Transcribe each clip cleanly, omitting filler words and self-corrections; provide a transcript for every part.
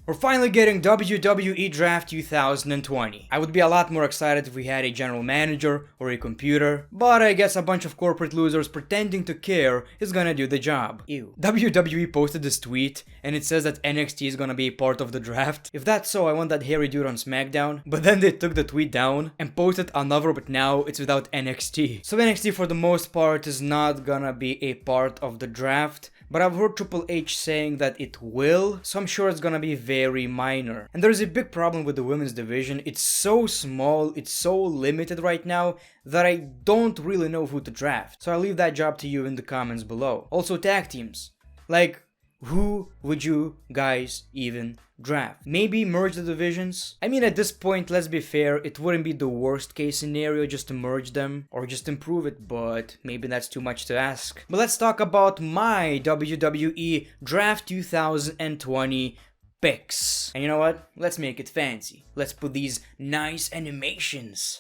We're finally getting WWE Draft 2020. I would be a lot more excited if we had a general manager or a computer, but I guess a bunch of corporate losers pretending to care is gonna do the job. Ew. WWE posted this tweet and it says that NXT is gonna be a part of the draft. If that's so, I want that hairy dude on SmackDown. But then they took the tweet down and posted another, but now it's without NXT. So NXT for the most part is not gonna be a part of the draft. But I've heard Triple H saying that it will, so I'm sure it's gonna be very minor. And there's a big problem with the women's division. It's so small, it's so limited right now that I don't really know who to draft. So I'll leave that job to you in the comments below. Also, tag teams. Like, who would you guys even draft? Maybe merge the divisions? I mean, at this point, let's be fair, it wouldn't be the worst case scenario just to merge them or just improve it, but maybe that's too much to ask. But let's talk about my WWE Draft 2020 picks. And you know what? Let's make it fancy. Let's put these nice animations.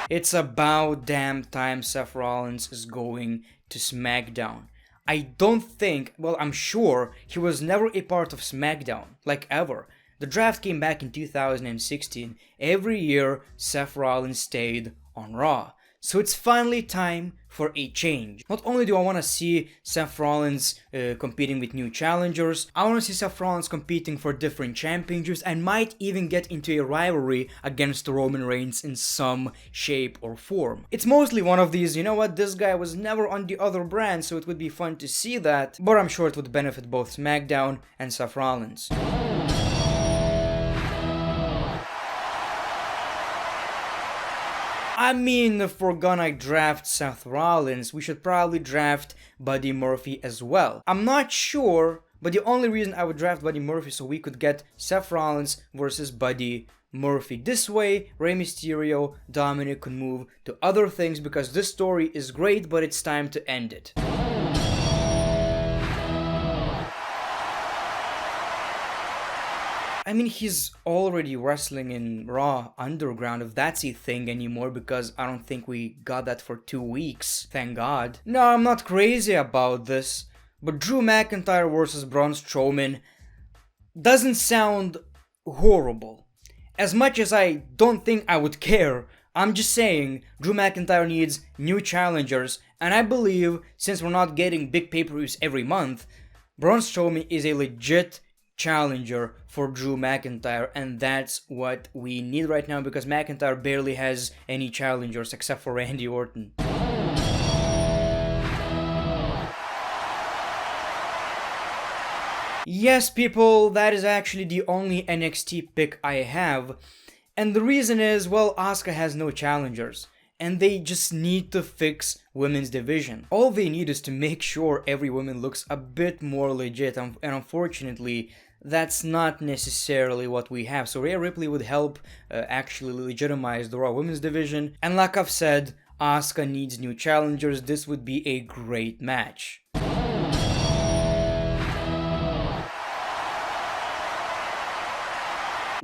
It's about damn time Seth Rollins is going to SmackDown. I don't think, well, I'm sure he was never a part of SmackDown, like ever. The draft came back in 2016. Every year, Seth Rollins stayed on Raw. So it's finally time for a change. Not only do I want to see Seth Rollins competing with new challengers, I want to see Seth Rollins competing for different championships and might even get into a rivalry against Roman Reigns in some shape or form. It's mostly one of these, you know what, this guy was never on the other brand, so it would be fun to see that, but I'm sure it would benefit both SmackDown and Seth Rollins. I mean, if we're gonna draft Seth Rollins, we should probably draft Buddy Murphy as well. I'm not sure, but the only reason I would draft Buddy Murphy is so we could get Seth Rollins versus Buddy Murphy. This way, Rey Mysterio, Dominic could move to other things because this story is great, but it's time to end it. I mean, he's already wrestling in Raw Underground, if that's a thing anymore, because I don't think we got that for 2 weeks, thank God. No, I'm not crazy about this, but Drew McIntyre versus Braun Strowman doesn't sound horrible. As much as I don't think I would care, I'm just saying Drew McIntyre needs new challengers, and I believe since we're not getting big pay-per-views every month, Braun Strowman is a legit challenger for Drew McIntyre, and that's what we need right now because McIntyre barely has any challengers except for Randy Orton. Yes, people, that is actually the only NXT pick I have, and the reason is, well, Asuka has no challengers. And they just need to fix women's division. All they need is to make sure every woman looks a bit more legit, and unfortunately, that's not necessarily what we have. So Rhea Ripley would help actually legitimize the Raw Women's division. And like I've said, Asuka needs new challengers. This would be a great match.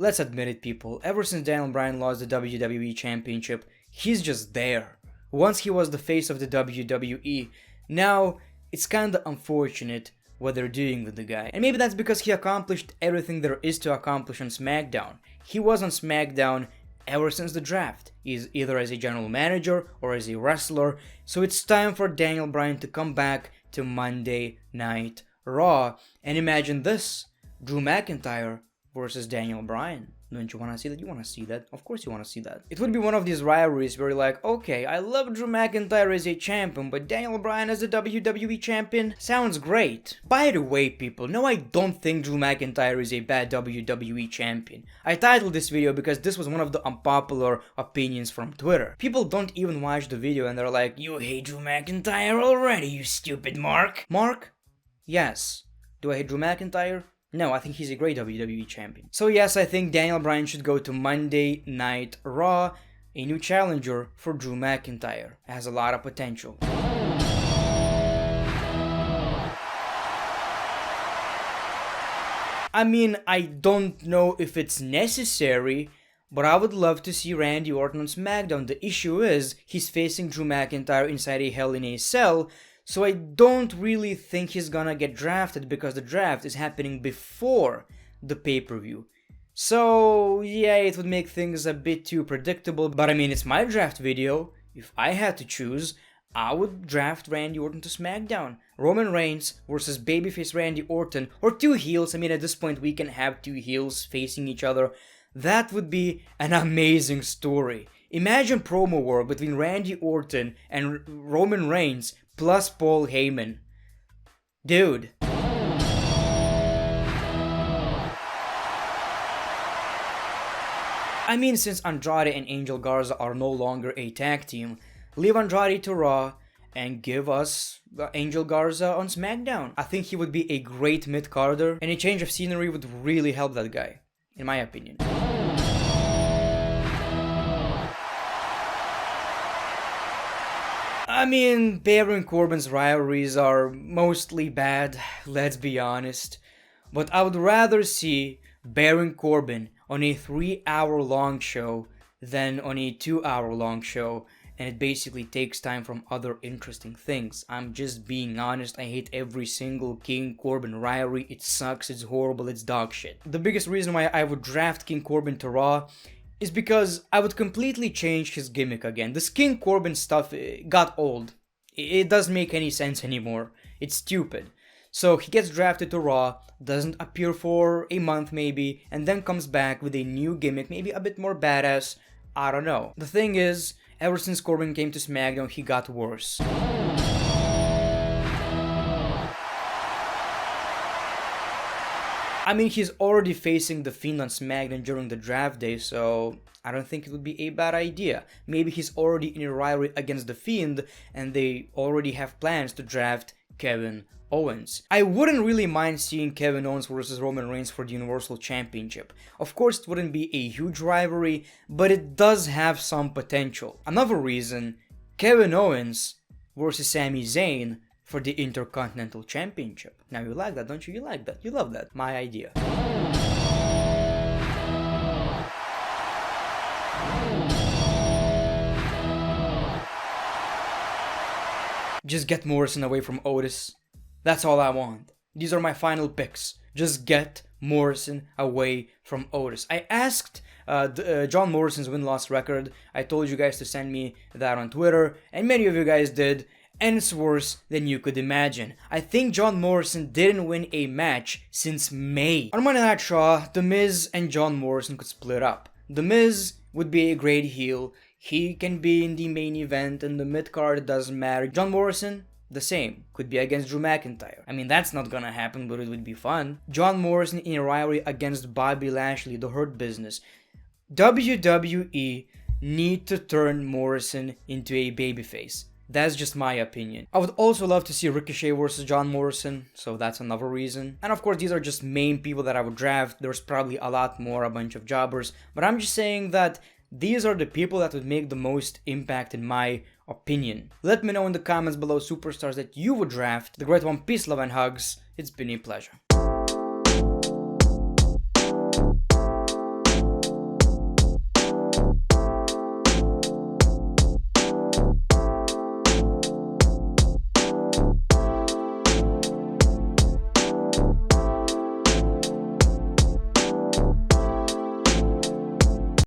Let's admit it, people. Ever since Daniel Bryan lost the WWE Championship, he's just there. Once he was the face of the WWE, now it's kinda unfortunate what they're doing with the guy. And maybe that's because he accomplished everything there is to accomplish on SmackDown. He was on SmackDown ever since the draft. He's either as a general manager or as a wrestler, so it's time for Daniel Bryan to come back to Monday Night Raw. And imagine this, Drew McIntyre versus Daniel Bryan. Don't you want to see that? You want to see that? Of course you want to see that. It would be one of these rivalries where you're like, okay, I love Drew McIntyre as a champion, but Daniel Bryan as a WWE champion sounds great. By the way, people, no, I don't think Drew McIntyre is a bad WWE champion. I titled this video because this was one of the unpopular opinions from Twitter. People don't even watch the video and they're like, you hate Drew McIntyre already, you stupid Mark. Mark? Yes. Do I hate Drew McIntyre? No, I think he's a great WWE champion. So yes, I think Daniel Bryan should go to Monday Night Raw, a new challenger for Drew McIntyre. It has a lot of potential. I mean, I don't know if it's necessary, but I would love to see Randy Orton on SmackDown. The issue is, he's facing Drew McIntyre inside a Hell in a Cell, So I don't really think he's gonna get drafted because the draft is happening before the pay-per-view. So yeah, it would make things a bit too predictable, but I mean, it's my draft video. If I had to choose, I would draft Randy Orton to SmackDown. Roman Reigns versus babyface Randy Orton, or two heels. I mean, at this point we can have two heels facing each other. That would be an amazing story. Imagine promo war between Randy Orton and Roman Reigns plus Paul Heyman. Dude. I mean, since Andrade and Angel Garza are no longer a tag team, leave Andrade to Raw and give us Angel Garza on SmackDown. I think he would be a great mid-carder, and a change of scenery would really help that guy, in my opinion. I mean, Baron Corbin's rivalries are mostly bad, let's be honest. But I would rather see Baron Corbin on a 3-hour-long show than on a 2-hour-long show, and it basically takes time from other interesting things. I'm just being honest, I hate every single King Corbin rivalry. It sucks, it's horrible, it's dog shit. The biggest reason why I would draft King Corbin to Raw is because I would completely change his gimmick again. This King Corbin stuff got old. It doesn't make any sense anymore. It's stupid. So he gets drafted to Raw, doesn't appear for a month maybe, and then comes back with a new gimmick, maybe a bit more badass. I don't know. The thing is, ever since Corbin came to SmackDown, he got worse. I mean, he's already facing The Fiend on SmackDown during the draft day, so I don't think it would be a bad idea. Maybe he's already in a rivalry against The Fiend, and they already have plans to draft Kevin Owens. I wouldn't really mind seeing Kevin Owens versus Roman Reigns for the Universal Championship. Of course, it wouldn't be a huge rivalry, but it does have some potential. Another reason, Kevin Owens versus Sami Zayn for the Intercontinental Championship. Now you like that, don't you? You like that. You love that. My idea. Just get Morrison away from Otis. That's all I want. These are my final picks. Just get Morrison away from Otis. I asked John Morrison's win-loss record. I told you guys to send me that on Twitter, and many of you guys did, and it's worse than you could imagine. I think John Morrison didn't win a match since May. On Monday Night Raw, The Miz and John Morrison could split up. The Miz would be a great heel. He can be in the main event, and the mid-card doesn't matter. John Morrison, the same. Could be against Drew McIntyre. I mean, that's not gonna happen, but it would be fun. John Morrison in a rivalry against Bobby Lashley, the Hurt Business. WWE need to turn Morrison into a babyface. That's just my opinion. I would also love to see Ricochet versus John Morrison, so that's another reason. And of course, these are just main people that I would draft. There's probably a lot more, a bunch of jobbers, but I'm just saying that these are the people that would make the most impact in my opinion. Let me know in the comments below superstars that you would draft. The Great One, peace, love, and hugs. It's been a pleasure.